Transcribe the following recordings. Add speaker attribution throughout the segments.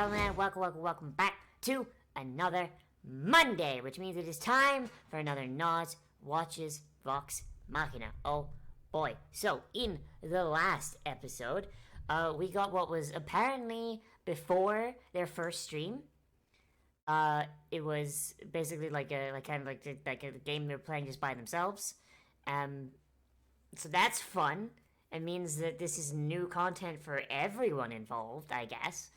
Speaker 1: Scanlan. Welcome back to another Monday, which means it is time for another Nozz Watches Vox Machina. Oh boy. So, in the last episode, we got what was apparently before their first stream. It was basically like a game they were playing just by themselves. So that's fun. It means that this is new content for everyone involved, I guess.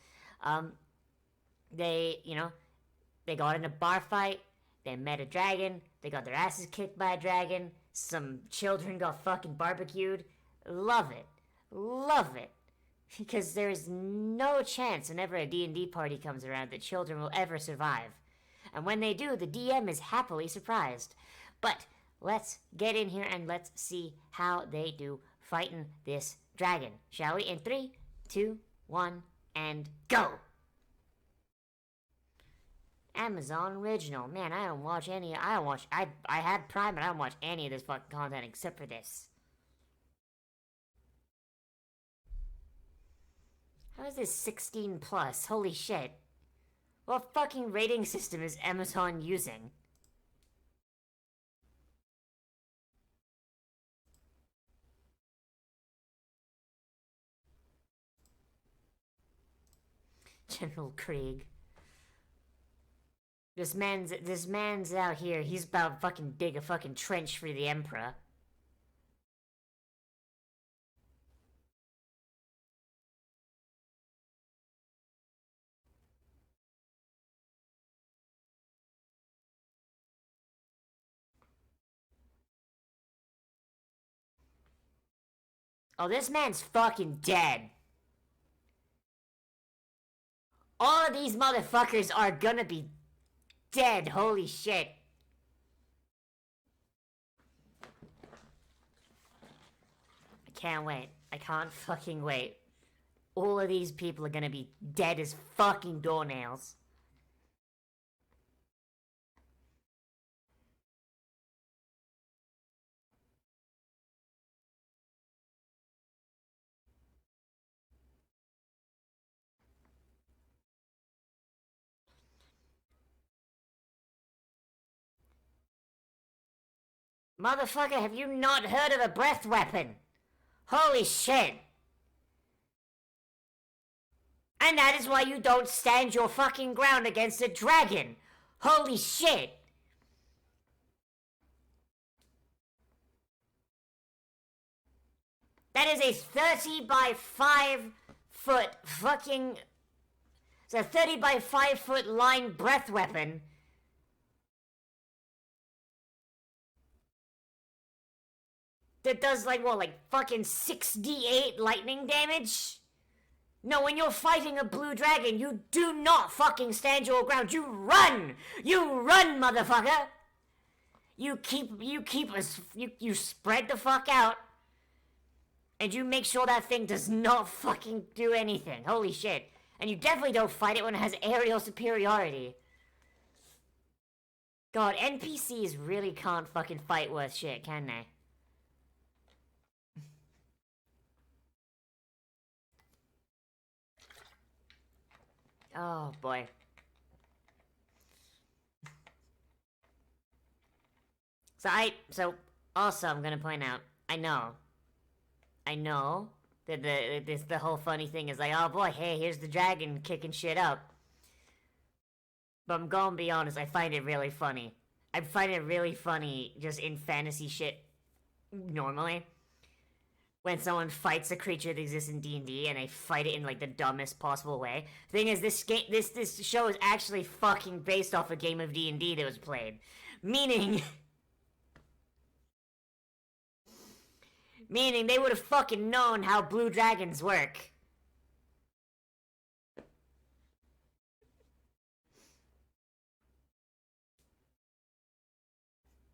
Speaker 1: They got in a bar fight, they met a dragon, they got their asses kicked by a dragon, some children got fucking barbecued. Love it. Love it. Because there's no chance whenever a D&D party comes around that children will ever survive. And when they do, the DM is happily surprised. But let's get in here and let's see how they do fighting this dragon. Shall we? In 3, 2, 1, and go! Amazon Original. Man, I have Prime, but I don't watch any of this fucking content except for this. How is this 16 plus? Holy shit. What fucking rating system is Amazon using? General Krieg. This man's out here, he's about to fucking dig a fucking trench for the Emperor. Oh, this man's fucking dead. All of these motherfuckers are gonna be dead, holy shit. I can't wait. I can't fucking wait. All of these people are gonna be dead as fucking doornails. Motherfucker, have you not heard of a breath weapon? Holy shit. And that is why you don't stand your fucking ground against a dragon. Holy shit. That is a 30 by 5 foot fucking... It's a 30 by 5 foot line breath weapon. That does like fucking 6d8 lightning damage? No, when you're fighting a blue dragon, you do not fucking stand your ground. You run! You run, motherfucker! You spread the fuck out. And you make sure that thing does not fucking do anything. Holy shit. And you definitely don't fight it when it has aerial superiority. God, NPCs really can't fucking fight worth shit, can they? Oh, boy. Also, I'm gonna point out, I know that the whole funny thing is like, oh boy, hey, here's the dragon kicking shit up. But I'm gonna be honest, I find it really funny. I find it really funny just in fantasy shit normally. When someone fights a creature that exists in D&D and they fight it in like the dumbest possible way. The thing is, this show is actually fucking based off a game of D&D that was played. Meaning they would have fucking known how blue dragons work.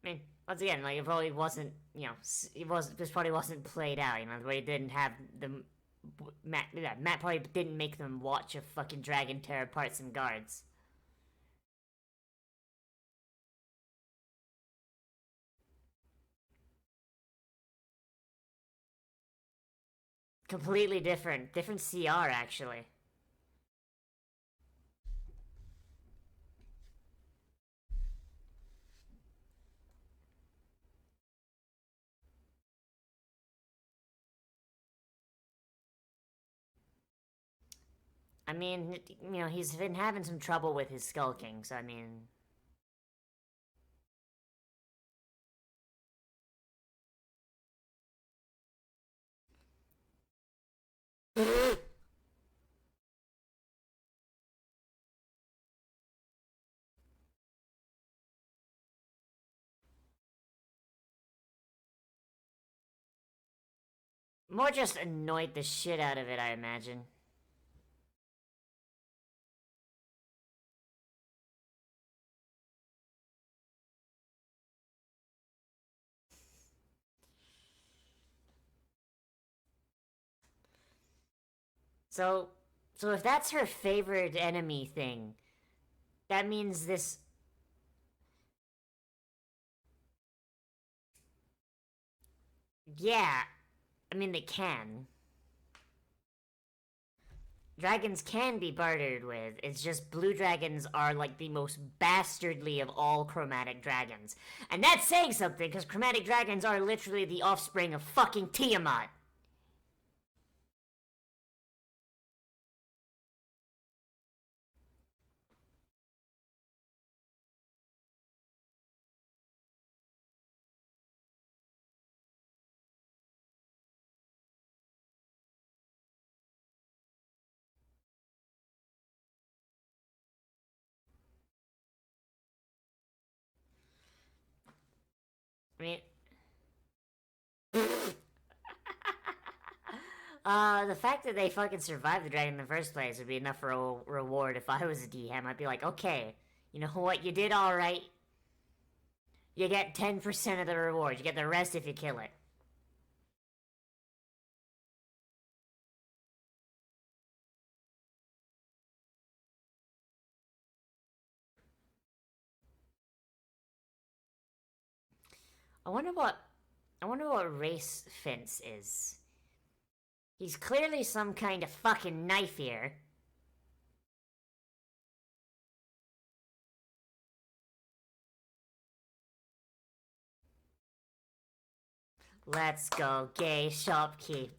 Speaker 1: I mean, once again, like, it probably wasn't, this probably wasn't played out, where he didn't have them, Matt probably didn't make them watch a fucking dragon tear apart some guards. Completely different CR, actually. I mean, he's been having some trouble with his skulking, so I mean. More just annoyed the shit out of it, I imagine. So, so if that's her favorite enemy thing, that means this. Yeah, I mean, they can. Dragons can be bartered with. It's just blue dragons are like the most bastardly of all chromatic dragons. And that's saying something, because chromatic dragons are literally the offspring of fucking Tiamat. I mean, the fact that they fucking survived the dragon in the first place would be enough for a reward if I was a DM. I'd be like, okay, you know what, you did alright. You get 10% of the reward. You get the rest if you kill it. I wonder what race Fence is. He's clearly some kind of fucking knife here. Let's go, gay shopkeep.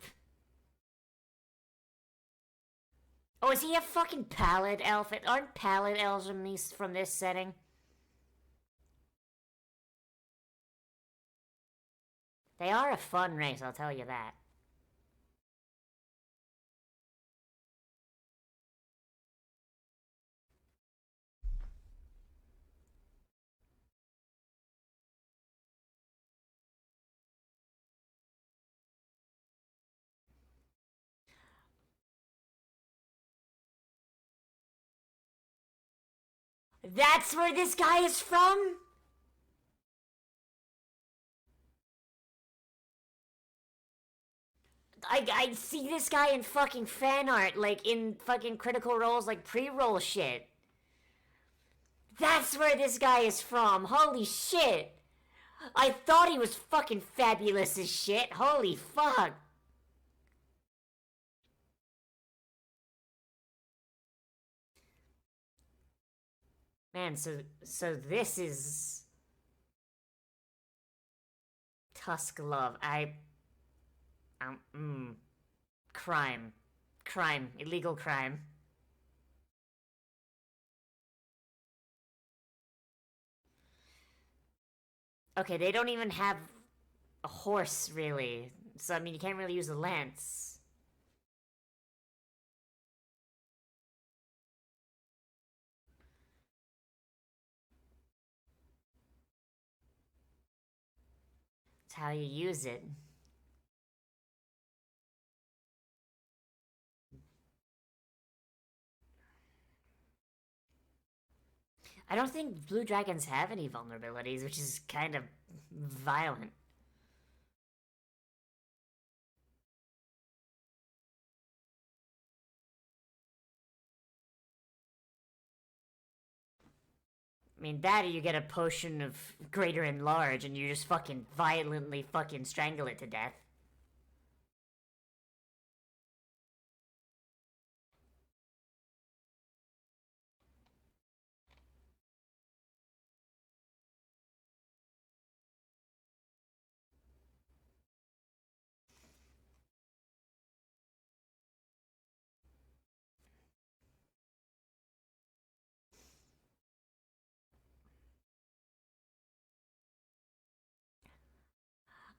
Speaker 1: Oh, is he a fucking pallid elf? Aren't pallid elves from this setting? They are a fun race, I'll tell you that. That's where this guy is from? I see this guy in fucking fan art, like in fucking Critical Role's like pre-roll shit. That's where this guy is from. Holy shit. I thought he was fucking fabulous as shit. Holy fuck. Man, so this is Tusk Love. Crime. Crime. Illegal crime. Okay, they don't even have a horse, really. So, I mean, you can't really use a lance. It's how you use it. I don't think blue dragons have any vulnerabilities, which is kind of violent. I mean, that or you get a potion of greater enlarge and you just fucking violently fucking strangle it to death.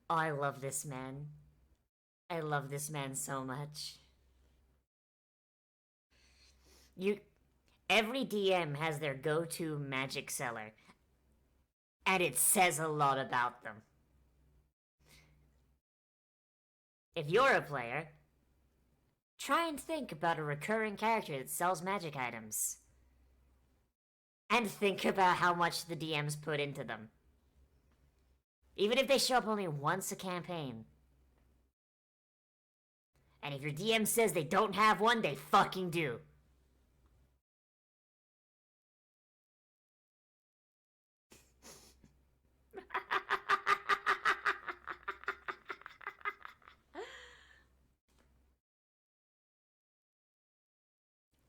Speaker 1: Oh, I love this man. I love this man so much. You Every DM has their go-to magic seller, and it says a lot about them. If you're a player, try and think about a recurring character that sells magic items. And think about how much the DMs put into them. Even if they show up only once a campaign. And if your DM says they don't have one, they fucking do.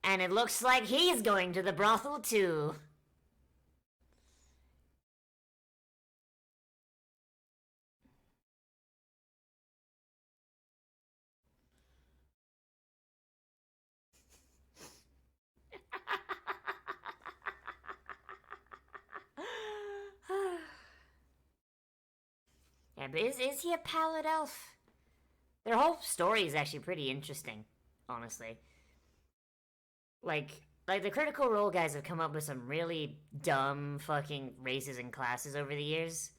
Speaker 1: And it looks like he's going to the brothel too. Yeah, but is he a pallid elf? Their whole story is actually pretty interesting, honestly. Like the Critical Role guys have come up with some really dumb fucking races and classes over the years.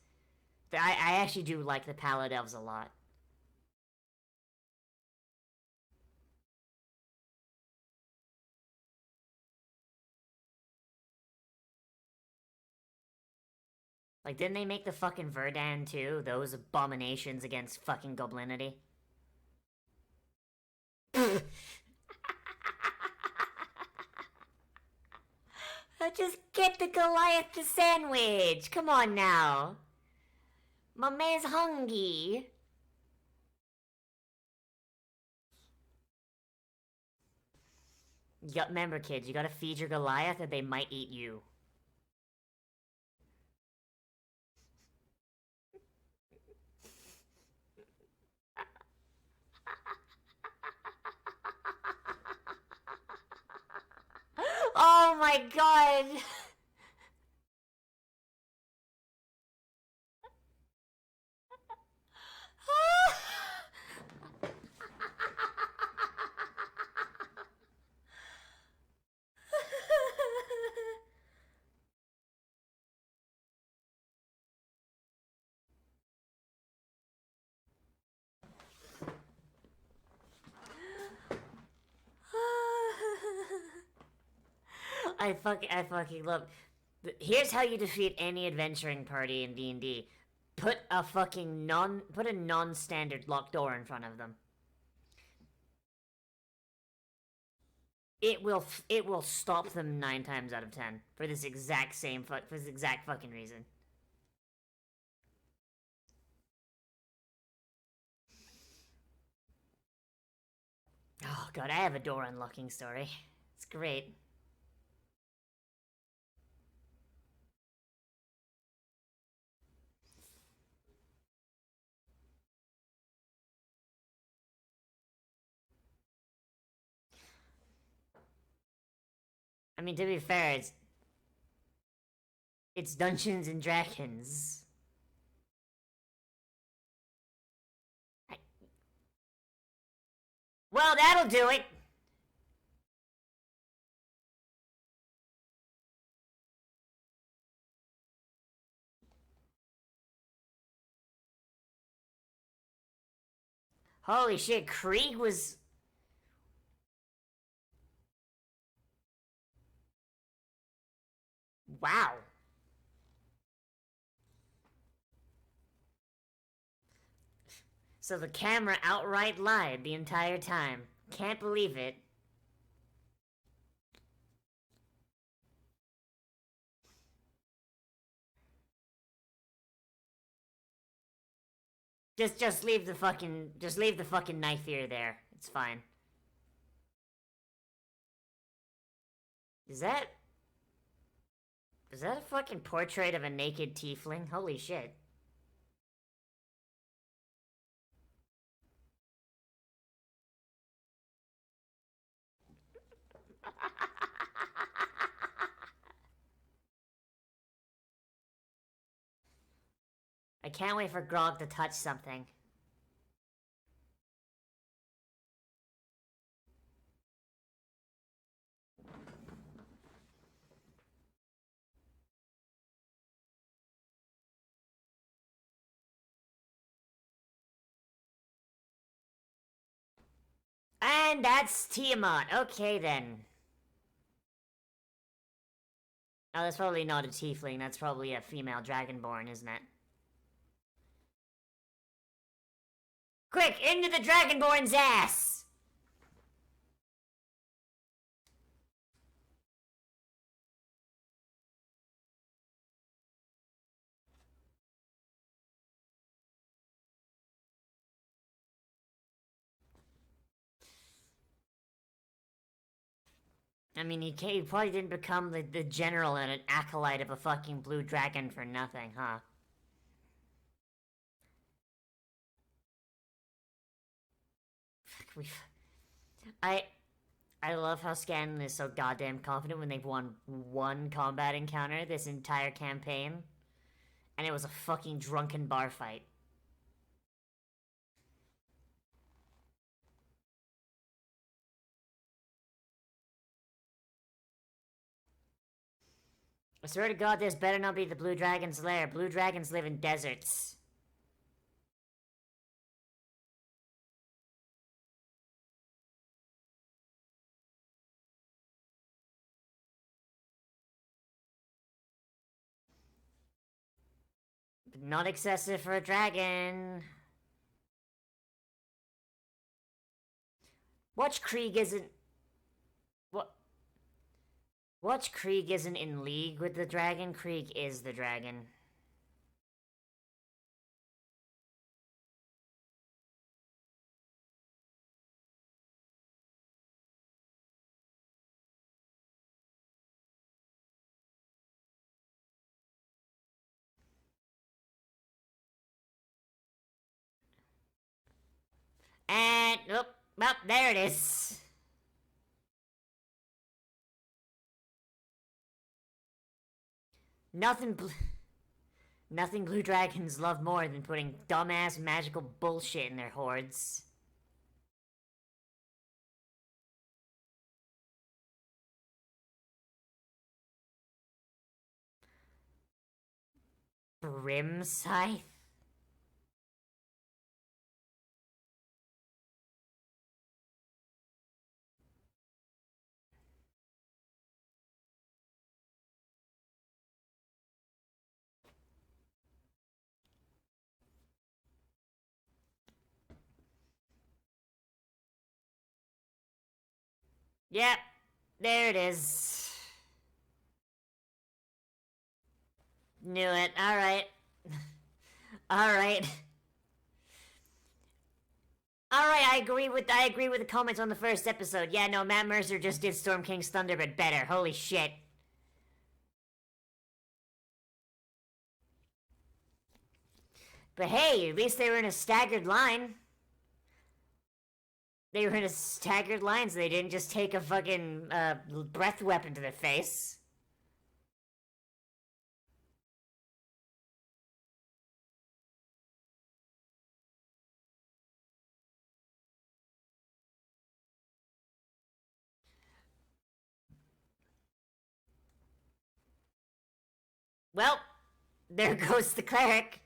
Speaker 1: I actually do like the pallid elves a lot. Like, didn't they make the fucking Verdan too? Those abominations against fucking goblinity. Just get the Goliath the sandwich. Come on now. My man's hungry. Remember, kids, you gotta feed your Goliath or they might eat you. Oh my god! I fucking love. Here's how you defeat any adventuring party in D&D. Put a non-standard locked door in front of them. It will stop them 9 times out of 10 for this exact fucking reason. Oh god, I have a door unlocking story. It's great. I mean, to be fair, it's Dungeons and Dragons. Well, that'll do it. Holy shit, Krieg was. Wow. So the camera outright lied the entire time. Can't believe it. Just leave the fucking knife here there. It's fine. Is that a fucking portrait of a naked tiefling? Holy shit. I can't wait for Grog to touch something. And that's Tiamat. Okay, then. Oh, that's probably not a tiefling. That's probably a female dragonborn, isn't it? Quick, into the dragonborn's ass! I mean, he probably didn't become the general and an acolyte of a fucking blue dragon for nothing, huh? I I love how Scanlan is so goddamn confident when they've won one combat encounter this entire campaign. And it was a fucking drunken bar fight. I swear to God, this better not be the Blue Dragon's lair. Blue Dragons live in deserts. Not excessive for a dragon. Watch Krieg isn't... What? Watch Krieg isn't in league with the dragon. Krieg is the dragon. And... Oh, well, there it is. Nothing Blue Dragons love more than putting dumbass magical bullshit in their hordes. Brim Scythe? Yep, there it is. Knew it. Alright. Alright. Alright, I agree with the comments on the first episode. Yeah, no, Matt Mercer just did Storm King's Thunder, but better. Holy shit. But hey, at least they were in a staggered line. They were in a staggered line, so they didn't just take a fucking breath weapon to their face. Well, there goes the cleric.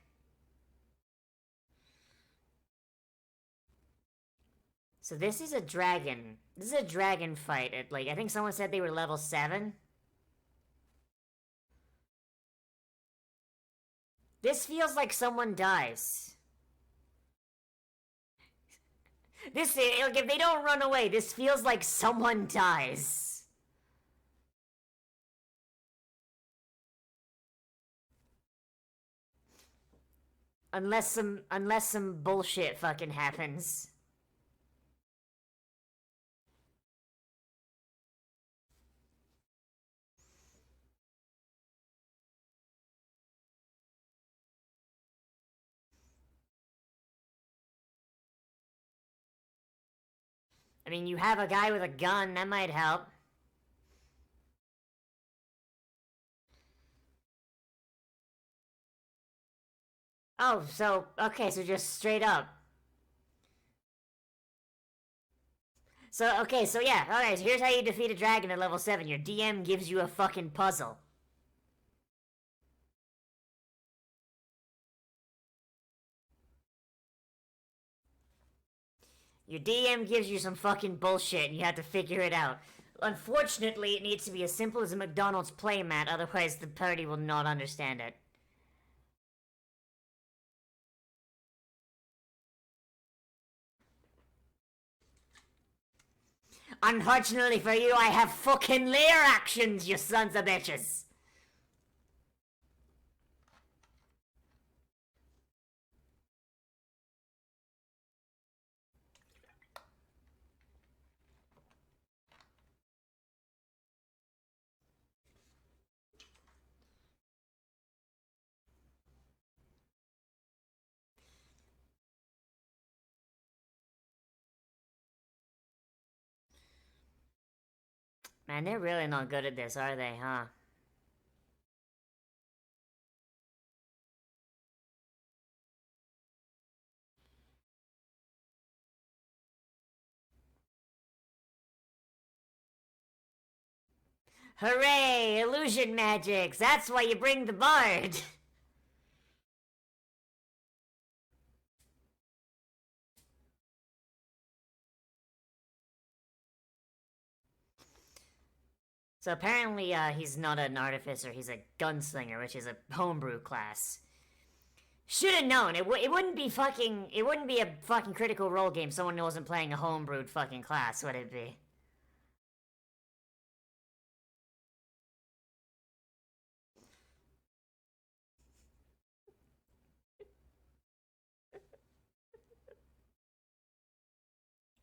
Speaker 1: So this is a dragon. This is a dragon fight. Like, I think someone said they were level 7. This feels like someone dies. This, like, if they don't run away, this feels like someone dies. Unless some bullshit fucking happens. I mean, you have a guy with a gun, that might help. Oh, so, okay, so just straight up. So, okay, so yeah, alright, so here's how you defeat a dragon at level 7. Your DM gives you a fucking puzzle. Your DM gives you some fucking bullshit and you have to figure it out. Unfortunately, it needs to be as simple as a McDonald's playmat, otherwise the party will not understand it. Unfortunately for you, I have fucking layer actions, you sons of bitches! Man, they're really not good at this, are they, huh? Hooray! Illusion magics! That's why you bring the bard! So apparently, he's not an artificer, he's a gunslinger, which is a homebrew class. Should have known. It wouldn't be fucking. It wouldn't be a fucking critical role game. Someone wasn't playing a homebrewed fucking class, would it be?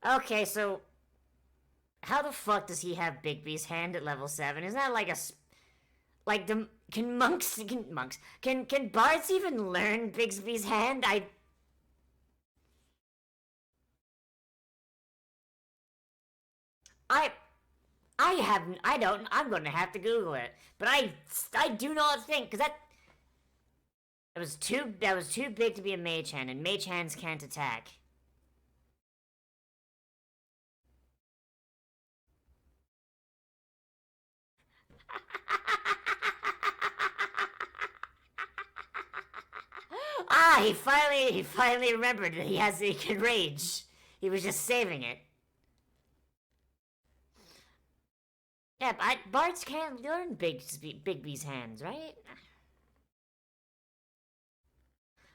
Speaker 1: Okay, so how the fuck does he have Bigby's hand at level 7? Isn't that like a like the can bards even learn Bigsby's hand? I I haven't. I don't. I'm going to have to Google it. But I do not think because that was too big to be a mage hand, and mage hands can't attack. Ah, he finally remembered that he can rage. He was just saving it. Yeah, but bards can't learn Bigby's hands, right?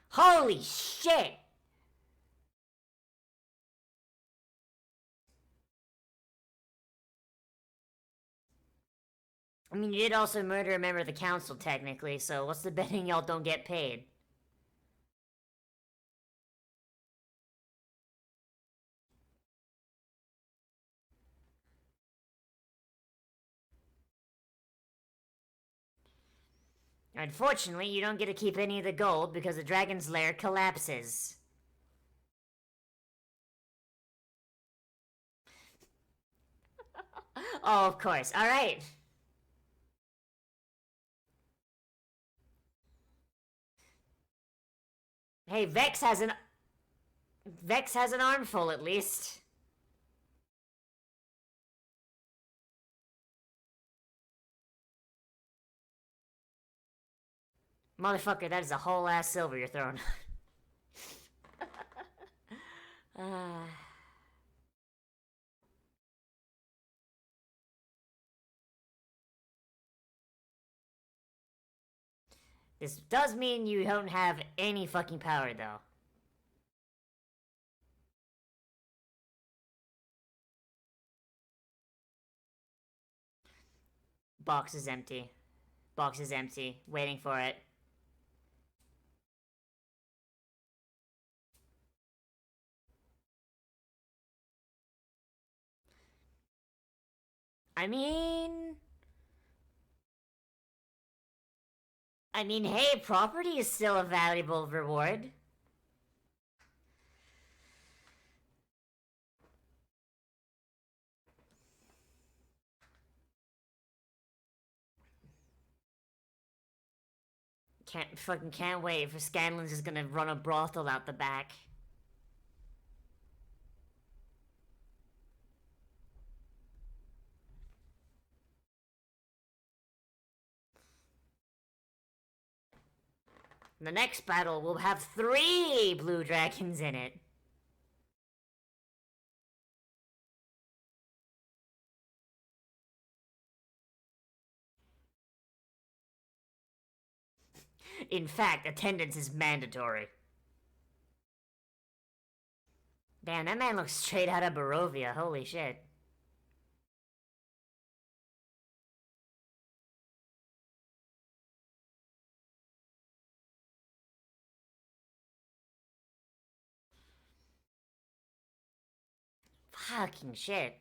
Speaker 1: Holy shit! I mean, you did also murder a member of the council, technically, so what's the betting y'all don't get paid? Unfortunately, you don't get to keep any of the gold because the dragon's lair collapses. Oh, of course. Alright. Hey, Vex has an armful at least. Motherfucker, that is a whole ass silver you're throwing. uh... This does mean you don't have any fucking power, though. Box is empty. Box is empty. Waiting for it. I mean... hey, property is still a valuable reward. Can't wait for Scanlan's just gonna run a brothel out the back. The next battle will have 3 blue dragons in it. In fact, attendance is mandatory. Damn, that man looks straight out of Barovia. Holy shit. Fucking shit.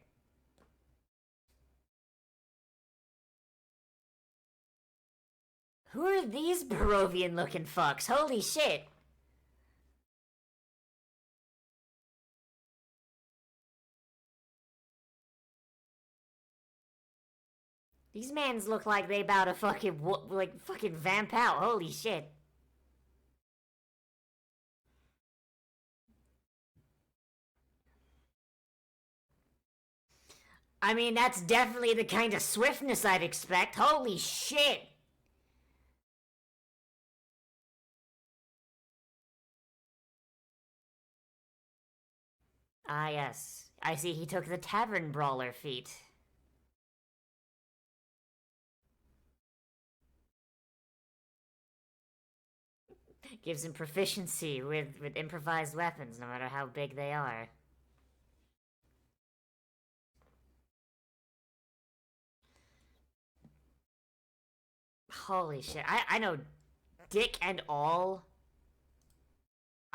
Speaker 1: Who are these Barovian looking fucks? Holy shit. These mans look like they about to fucking vamp out. Holy shit. I mean, that's definitely the kind of swiftness I'd expect. Holy shit. Ah, yes. I see he took the tavern brawler feat. Gives him proficiency with improvised weapons, no matter how big they are. Holy shit. I know dick and all.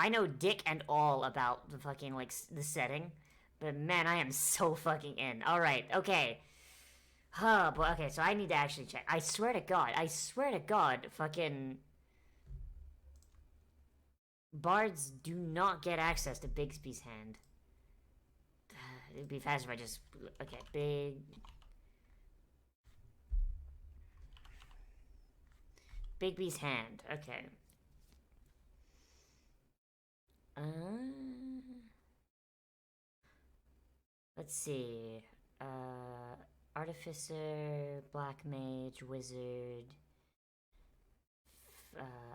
Speaker 1: I know dick and all about the fucking, like, the setting. But man, I am so fucking in. Alright, okay. Oh, boy, okay, so I need to actually check. I swear to God, fucking... Bards do not get access to Bigsby's hand. It'd be faster if I just... Okay, Bigby's hand. Okay. Let's see. Artificer, Black Mage, Wizard,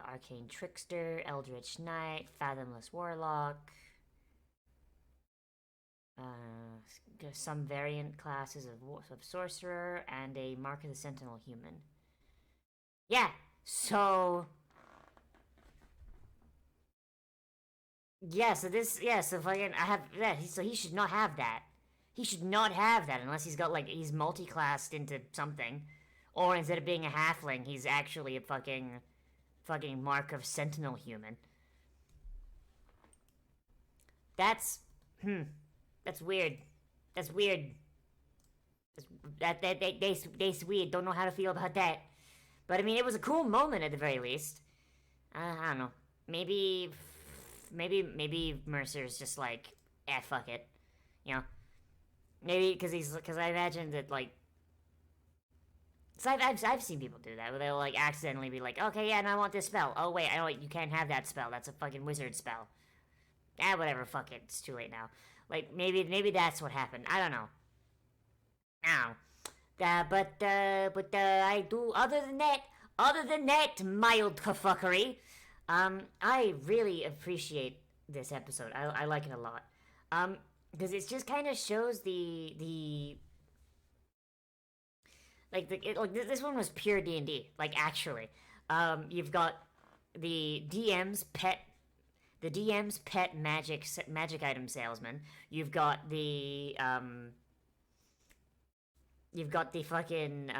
Speaker 1: Arcane Trickster, Eldritch Knight, Fathomless Warlock. Some variant classes of Sorcerer, and a Mark of the Sentinel Human. Yeah, so... Yeah, so fucking, I have, yeah, so he should not have that. He should not have that unless he's got, like, he's multi-classed into something. Or instead of being a halfling, he's actually a fucking Mark of Sentinel Human. That's weird. That's weird. That's weird. Don't know how to feel about that. But, I mean, it was a cool moment at the very least. I don't know. Maybe Mercer's just like, fuck it. You know? Maybe, because I imagine that, like... So I've seen people do that, where they'll, like, accidentally be like, okay, yeah, and I want this spell. Oh, wait, you can't have that spell. That's a fucking wizard spell. Whatever, fuck it. It's too late now. Like, maybe that's what happened. I don't know. Now. But I do, other than that, mild fuckery, I really appreciate this episode. I like it a lot. Because it just kind of shows this one was pure D&D, like, actually. You've got the DM's pet magic item salesman. You've got the fucking,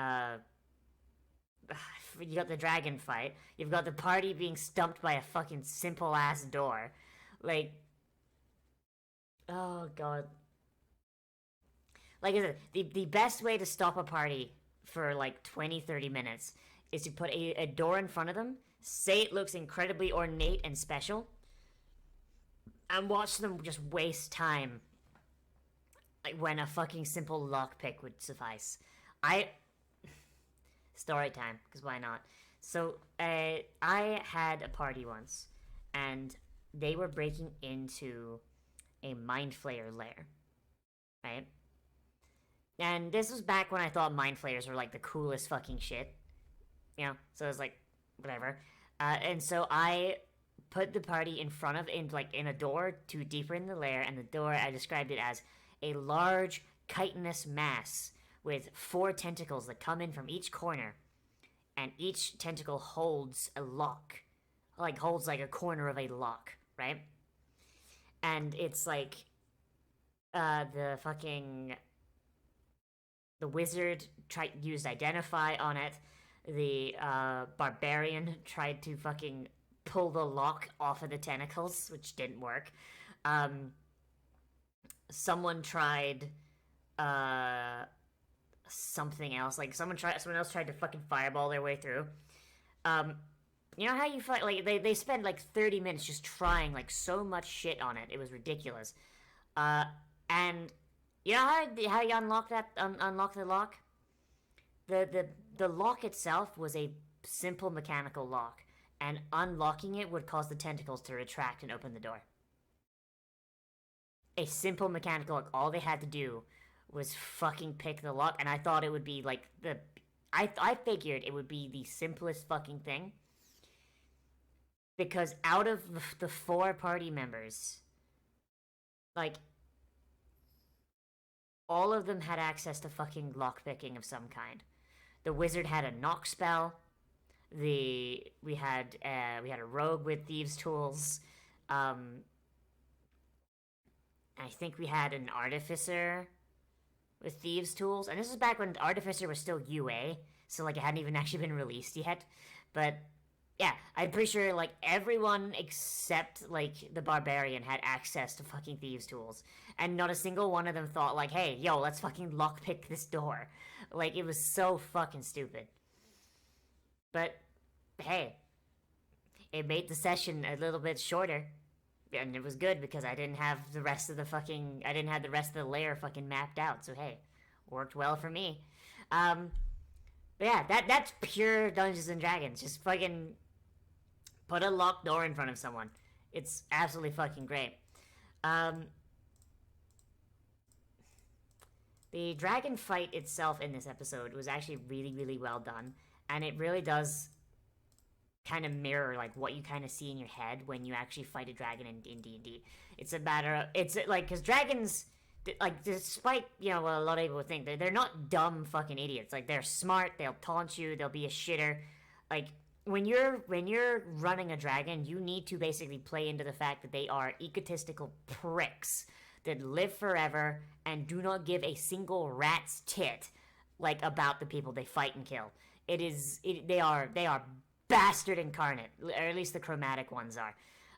Speaker 1: you got the dragon fight. You've got the party being stumped by a fucking simple ass door. Like, oh god. Like I said, the best way to stop a party for like 20-30 minutes is to put a door in front of them, say it looks incredibly ornate and special, and watch them just waste time, like, when a fucking simple lockpick would suffice. Story time, because why not? So, I had a party once, and they were breaking into a Mind Flayer lair, right? And this was back when I thought Mind Flayers were like the coolest fucking shit, you know? So it was like, whatever. And so I put the party in front of, in a door to deeper in the lair, and the door, I described it as a large chitinous mass with 4 tentacles that come in from each corner, and each tentacle holds a lock, like holds like a corner of a lock, right? And it's like the fucking the wizard used identify on it. The barbarian tried to fucking pull the lock off of the tentacles, which didn't work. Um, someone tried something else. Like someone else tried to fucking fireball their way through. Um, you know how you fight? Like they spent like 30 minutes just trying like so much shit on it. It was ridiculous. And you know how you unlock unlock the lock? The lock itself was a simple mechanical lock, and unlocking it would cause the tentacles to retract and open the door. A simple mechanical lock. All they had to do was fucking pick the lock, and I thought it would be like I figured it would be the simplest fucking thing, because out of the 4 party members, like all of them had access to fucking lockpicking of some kind. The wizard had a knock spell. We had a rogue with thieves' tools. I think we had an artificer with thieves' tools, and this was back when artificer was still UA, so like it hadn't even actually been released yet. But yeah, I'm pretty sure like everyone except like the barbarian had access to fucking thieves' tools, and not a single one of them thought like, "Hey, yo, let's fucking lockpick this door." Like it was so fucking stupid. But hey, it made the session a little bit shorter, and it was good because I didn't have the rest of the layer fucking mapped out. So hey, worked well for me. But yeah, that's pure Dungeons and Dragons. Just fucking put a locked door in front of someone. It's absolutely fucking great. Um, the dragon fight itself in this episode was actually really, really well done, and it really does kind of mirror like what you kind of see in your head when you actually fight a dragon in D&D. It's a matter of it's like because dragons, like despite what a lot of people would think, they're not dumb fucking idiots. Like they're smart. They'll taunt you. They'll be a shitter. Like when you're running a dragon, you need to basically play into the fact that they are egotistical pricks that live forever and do not give a single rat's tit like about the people they fight and kill. They are bastard incarnate, or at least the chromatic ones are.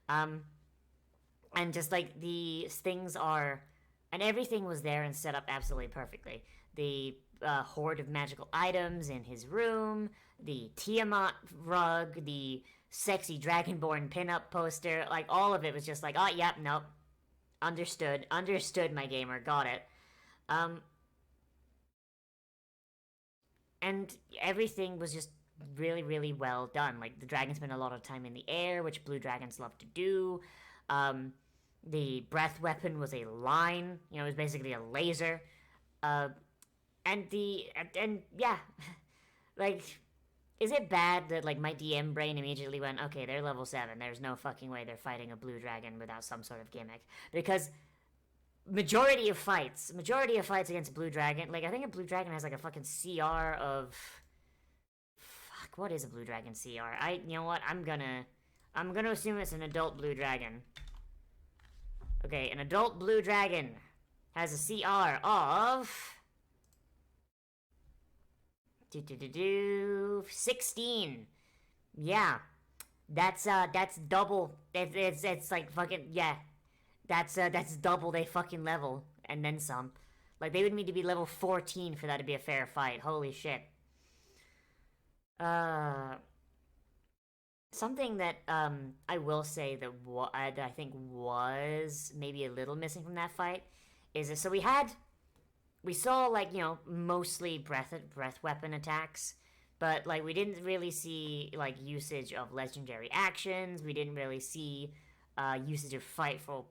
Speaker 1: And just like these things are, and everything was there and set up absolutely perfectly. The hoard of magical items in his room, the Tiamat rug, the sexy Dragonborn pinup poster, like all of it was just like, oh, yep, nope, understood, my gamer, got it. And everything was just really, really well done. Like the dragon spent a lot of time in the air, which blue dragons love to do. The breath weapon was a line. It was basically a laser. And yeah, like, is it bad that like my DM brain immediately went, okay, they're level 7. There's no fucking way they're fighting a blue dragon without some sort of gimmick, because majority of fights against blue dragon, like I think a blue dragon has like a fucking CR of, fuck, what is a blue dragon CR? You know what? I'm gonna assume it's an adult blue dragon. Okay, an adult blue dragon has a CR of 16. Yeah, that's double. It's like fucking yeah. That's double they fucking level and then some. Like they would need to be level 14 for that to be a fair fight. Holy shit. Something that I will say that I think was maybe a little missing from that fight is that, so we saw like mostly breath weapon attacks, But like we didn't really see like usage of legendary actions. We didn't really see usage of frightful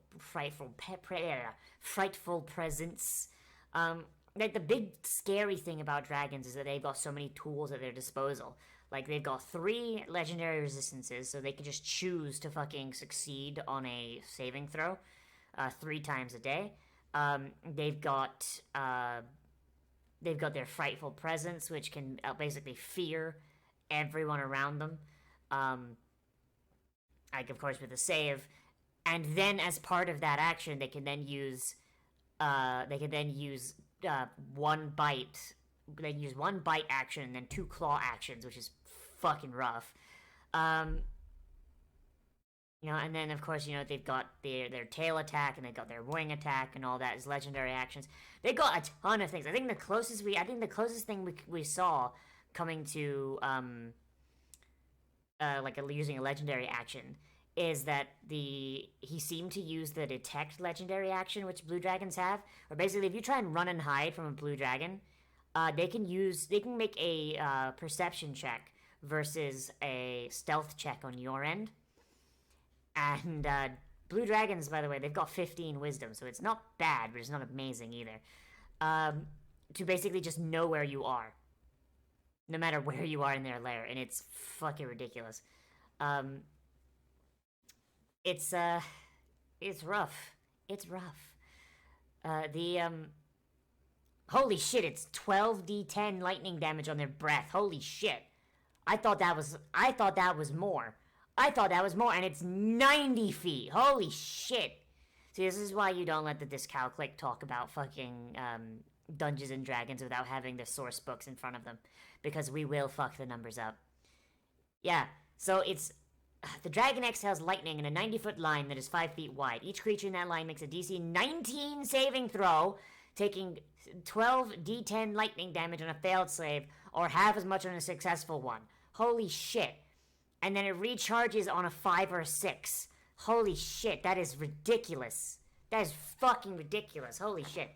Speaker 1: presence. Like the big scary thing about dragons is that they've got so many tools at their disposal. Like they've got 3 legendary resistances, so they can just choose to fucking succeed on a saving throw 3 times a day. They've got their frightful presence, which can basically fear everyone around them. Like of course with a save, and then as part of that action, they can then use one bite. They can use 1 bite action and then 2 claw actions, which is fucking rough. And then of course, they've got their tail attack and they've got their wing attack and all that as legendary actions. They got a ton of things. I think the closest thing we saw coming to using a legendary action is that he seemed to use the detect legendary action, which blue dragons have. Or basically, if you try and run and hide from a blue dragon, they can make a perception check versus a stealth check on your end. And blue dragons, by the way, they've got 15 wisdom, so it's not bad, but it's not amazing either. To basically just know where you are, no matter where you are in their lair, and it's fucking ridiculous. It's rough. It's rough. Holy shit! It's 12d10 lightning damage on their breath. Holy shit! I thought that was more. And it's 90 feet. Holy shit! See, this is why you don't let the Discalclick talk about fucking Dungeons and Dragons without having the source books in front of them, because we will fuck the numbers up. Yeah, so it's the dragon exhales lightning in a 90-foot line that is 5 feet wide. Each creature in that line makes a DC 19 saving throw, taking 12 d10 lightning damage on a failed save, or half as much on a successful one. Holy shit. And then it recharges on a 5 or a 6. Holy shit, that is ridiculous. That is fucking ridiculous. Holy shit.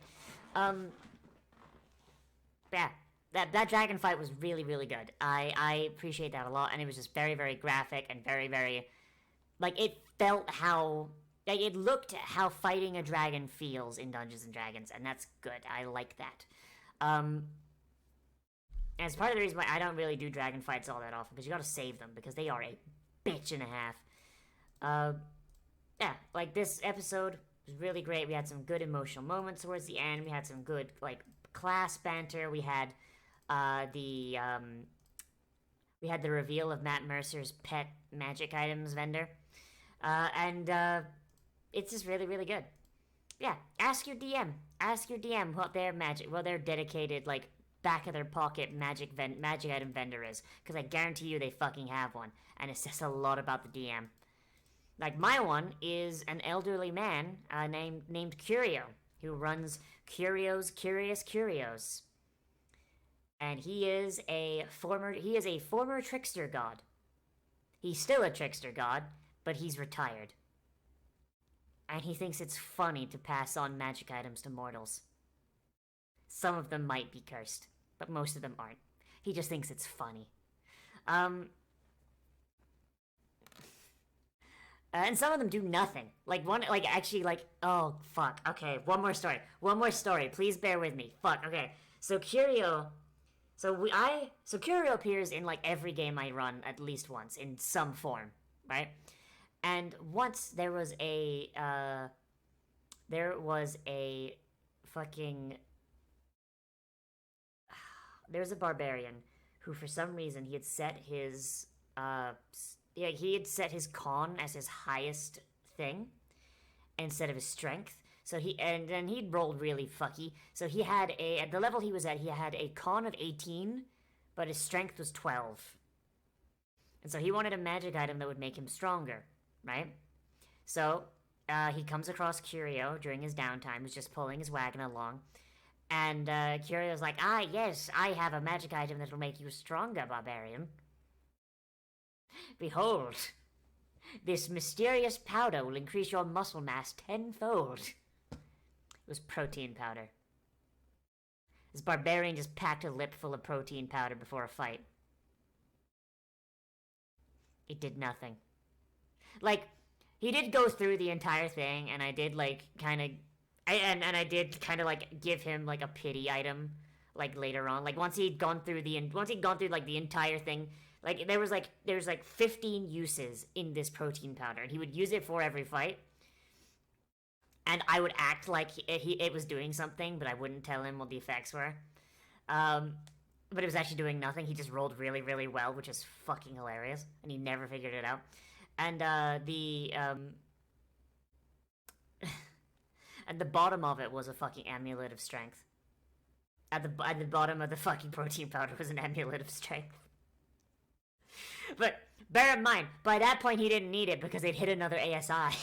Speaker 1: Yeah, that dragon fight was really, really good. I appreciate that a lot, and it was just very, very graphic and very, very... Like, it felt how... Like, it looked how fighting a dragon feels in Dungeons and Dragons, and that's good. I like that. As part of the reason why I don't really do dragon fights all that often, because you gotta save them, because they are a bitch and a half. Yeah, like, this episode was really great. We had some good emotional moments towards the end. We had some good, like, class banter. We had, the reveal of Matt Mercer's pet magic items vendor. It's just really, really good. Yeah, ask your DM. Ask your DM what their dedicated, like, back of their pocket magic item vendor is, because I guarantee you they fucking have one, and it says a lot about the DM. Like, my one is an elderly man named Curio, who runs Curio's Curious Curios, and he is a former trickster god. He's still a trickster god, but he's retired, and he thinks it's funny to pass on magic items to mortals. Some of them might be cursed, but most of them aren't. He just thinks it's funny. And some of them do nothing. Oh, fuck. Okay, one more story. Please bear with me. Fuck, okay. So Curio appears in, like, every game I run at least once, in some form, right? And once there was a barbarian who, for some reason, he had set his con as his highest thing instead of his strength. So he'd rolled really fucky. So he had at the level he was at, he had a con of 18, but his strength was 12. And so he wanted a magic item that would make him stronger, right? So he comes across Curio during his downtime, who's just pulling his wagon along. And Curio's like, yes, I have a magic item that will make you stronger, barbarian. Behold, this mysterious powder will increase your muscle mass 10-fold. It was protein powder. This barbarian just packed a lip full of protein powder before a fight. it did nothing. Like, he did go through the entire thing, and I did, like, kind of... And I did kind of, like, give him, like, a pity item, like, later on. Like, once he'd gone through, like, the entire thing... Like, there's 15 uses in this protein powder, and he would use it for every fight. And I would act like it was doing something, but I wouldn't tell him what the effects were. But it was actually doing nothing. He just rolled really, really well, which is fucking hilarious. And he never figured it out. And and the bottom of it was a fucking amulet of strength. At the bottom of the fucking protein powder was an amulet of strength. But bear in mind, by that point he didn't need it because they'd hit another ASI.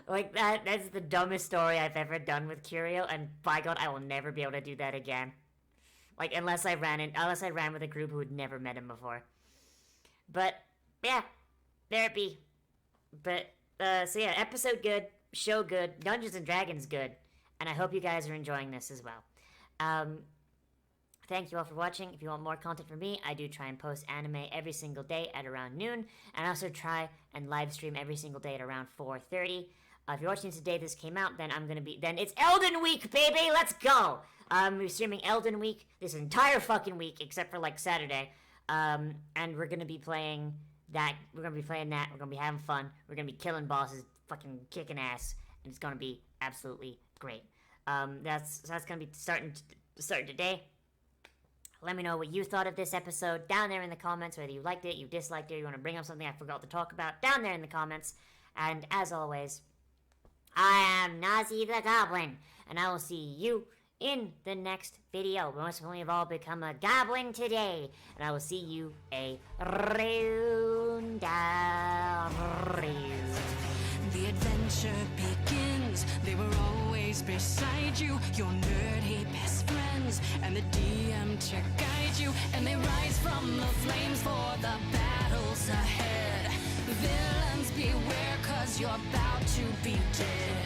Speaker 1: Like, that's the dumbest story I've ever done with Curio, and by God, I will never be able to do that again. Like, unless I ran with a group who had never met him before. But, yeah, there it be. But, so yeah, episode good, show good, Dungeons & Dragons good, and I hope you guys are enjoying this as well. Thank you all for watching. If you want more content from me, I do try and post anime every single day at around noon, and I also try and live stream every single day at around 4:30. If you're watching today, this came out, then it's Elden Week, baby! Let's go! We're streaming Elden Week this entire fucking week, except for, like, Saturday. And we're gonna be playing that. We're gonna be having fun. We're gonna be killing bosses, fucking kicking ass, and it's gonna be absolutely great. That's gonna be starting today. Let me know what you thought of this episode down there in the comments, whether you liked it, you disliked it, you want to bring up something I forgot to talk about, down there in the comments. And as always, I am Nozz the Goblin, and I will see you in the next video. Most of you have all become a goblin today, and I will see you around down road.
Speaker 2: The adventure begins. They were always beside you, your nerdy best friends, and the DM to guide you. And they rise from the flames for the battles ahead. Villains beware, 'cause you're about to be dead.